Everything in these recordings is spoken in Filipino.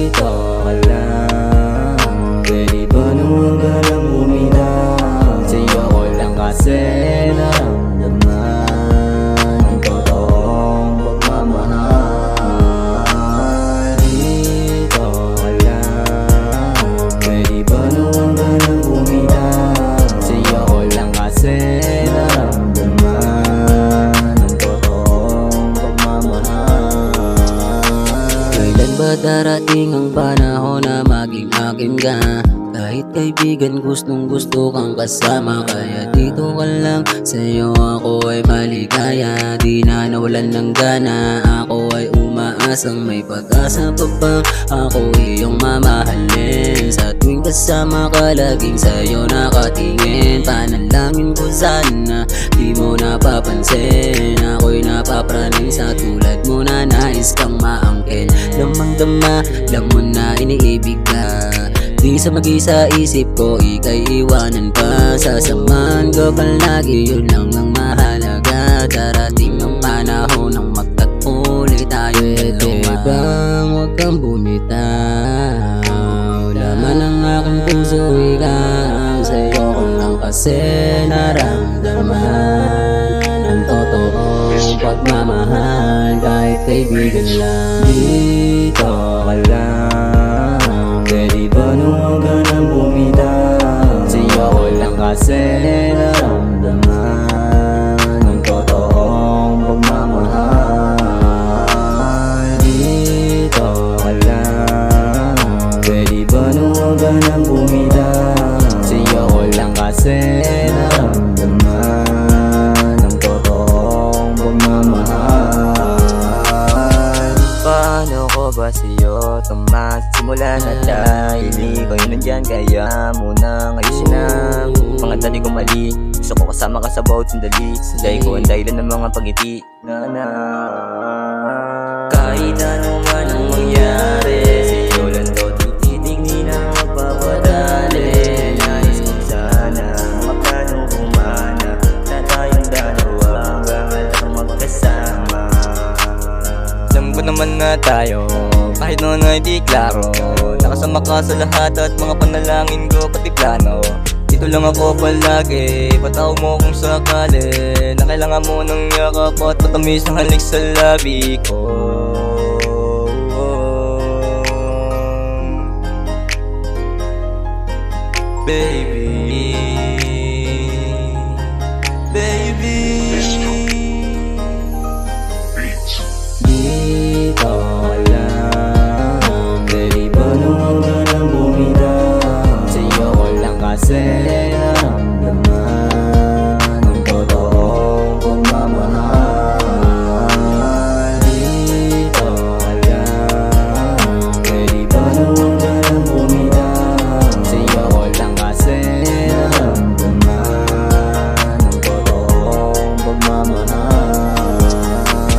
Dito ka lang, pwede ba naman ka lang bumitaw? Sa'yo ko lang kasi naramdaman ang totoong pagmamahal. Dito ka lang, pwede ba naman ka lang bumitaw? Sa'yo ko lang kasi naramdaman ang totoong pagmamahal. Kailan ba darating ang panahon na maging akin ka? Kahit kaibigan gustong gusto kang kasama, kaya dito ka lang, sa'yo ako ay maligaya. Di na nawalan ng gana, ako ay umaasang may pag-asa pa ba ako iyong mamahalin. Sa tuwing kasama ka, laging sa'yo nakatingin. Panalangin ko sana di mo napapansin, ako'y napapraning sa tulad mo na nais kang maangkin. Lamang-dama, alam mo na iniibig ka. Di sa mag-isa isip ko, ika'y iwanan pa. Sasamahan ko palagi, yun lang ang mahalaga. Darating ang panahon ng magtagpo ulit tayo dalawa. Bang huwag kang bumitaw, laman ang aking puso, ikaw. Sa'yo ko lang kasi naramdaman ang totoong pagmamahal. Kahit kaibigan lang, dito ka lang, pwede ba naman ka nang bumitaw? Sa'yo ko lang kasi naramdaman ang totoong pagmamahal. Dito ka lang, pwede ba naman ka nang bumitaw? Sa'yo ko lang kasi naramdaman ang totoong pagmamahal. Paano ko ba sa'yo magsimula na dahil ikaw yun nandyan, kaya munang ayusin ang mga dali kong mali. Gusto ko kasama ka sa bawat sandali, dahil ko ang dahilan ng mga pagngiti na kahit ano man ang mangyari, sa'yo lang to tititig, di na magpapadali. Nais ko sana makano kumana na tayong dalawa hanggang alam magkasama. Alam ko naman na tayo, kahit noon ay di klaro, nakasama ka sa lahat at mga panalangin ko pati plano. Dito lang ako palagi, patawag mo kung sakali na kailangan mo ng yakap at matamis ng halik sa labi ko. Baby, baby, dito ka lang, pwede ba naman ka nang bumitaw? Sa'yo ko lang kasi naramdaman ang totoong pagmamahal. Dito ka lang, pwede ba naman ka nang bumitaw? Sa'yo ko lang kasi naramdaman ang totoong pagmamahal.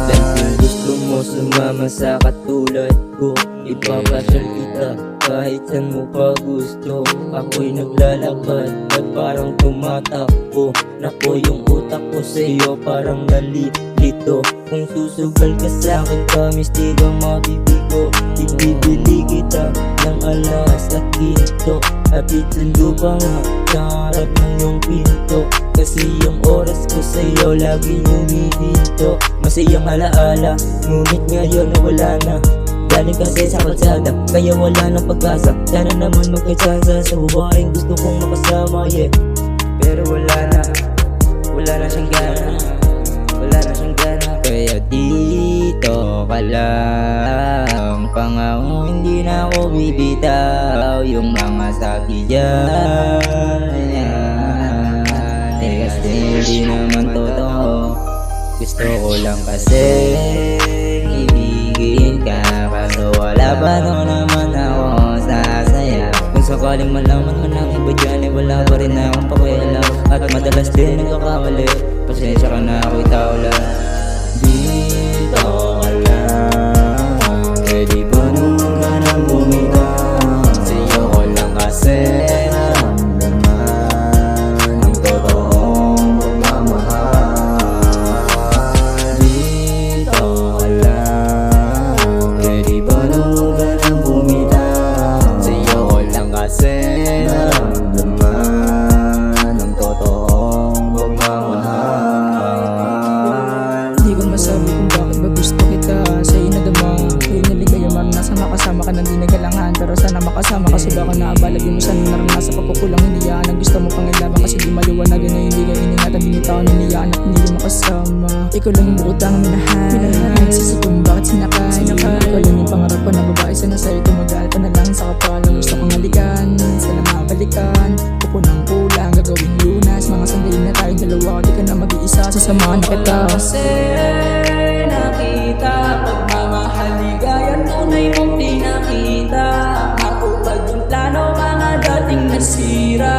Dahil gusto mo sumama sa katulad ko, ipapasal kita kahit saan mo pa gusto. Ako'y naglalakad at parang tumatakbo. Naku, yung utak ko sa'yo parang nalilito. Kung susugal ka sa'kin, promise di ka mabibigo. Ibibili kita ng alas at ginto, at itundo pa nga sa harap ng iyong pinto. Kasi yung oras ko sa'yo lagi humihinto. Masayang alaala, ngunit ngayon nawala na. Galing kasi sa kalsada, kaya wala nang pag-asa. Sana naman magkasasa sa babaeng gusto kong makasama, yeah. Pero wala na siyang gana, wala na siyang gana. Kaya dito ka lang, pangako hindi na ako bibitaw. Yung mga sabi dyan, kasi hindi naman totoo. Gusto ko lang kasi ibigin ka, kaso wala pa naman ako sasaya. Kung sakaling malaman mo ng iba dyan, eh wala pa rin akong pakialam. At madalas din nagkakamali, pasensya ka na ako'y tao lang. Dito ka lang, pwede ba naman ka nang bumitaw? Sa'yo ko lang kasi naramdaman ang totoong pagmamahal. Dito ka lang, pwede ba naman ka nang bumitaw? di nagalangan. Pero sana makasama ka, baka naabala. Di mo sana naranasan pagkukulang hiniyaan. Ang gusto mo pangilaban kasi di maliwanagan na hindi ka iningatan. Binitaw na niyaan at hindi mo makasama. Ikaw lang yung bukod ang minahal. Nagsisi kung bakit sinakay. Ikaw lang yung pangarap ko na babae. Sana sa'yo tumagal pa na lang sa kapalang. Gusto kong halikan, sana mabalikan. Pupunang kulang, gagawing lunas. Mga sandali na tayong dalawa, di ka na mag-iisa. Sasamahan na kita. Kasi nakita pagmamahaligayan tunay mong pinakita. Matupad yung plano, mga dating nasira.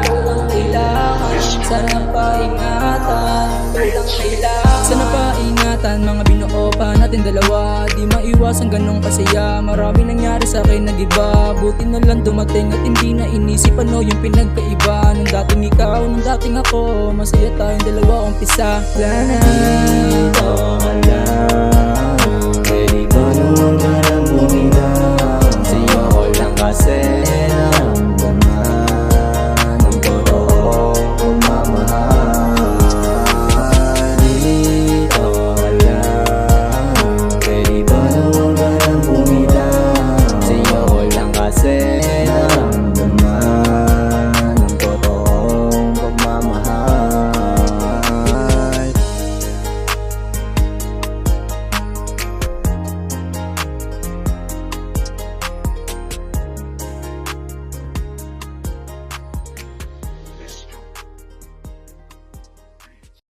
Ikaw lang kailangan, sana paingatan. Ikaw lang kailangan, Sana pa ingatan, mga binuo pa natin dalawa. Di maiwasan ganong kasaya. Maraming nangyari sa akin nag-iba. Buti na lang dumating at hindi na inisip ano yung pinagkaiba. Nung dating ikaw, nung dating ako, masaya tayong dalawa umpisa. Wala na. Dito ka lang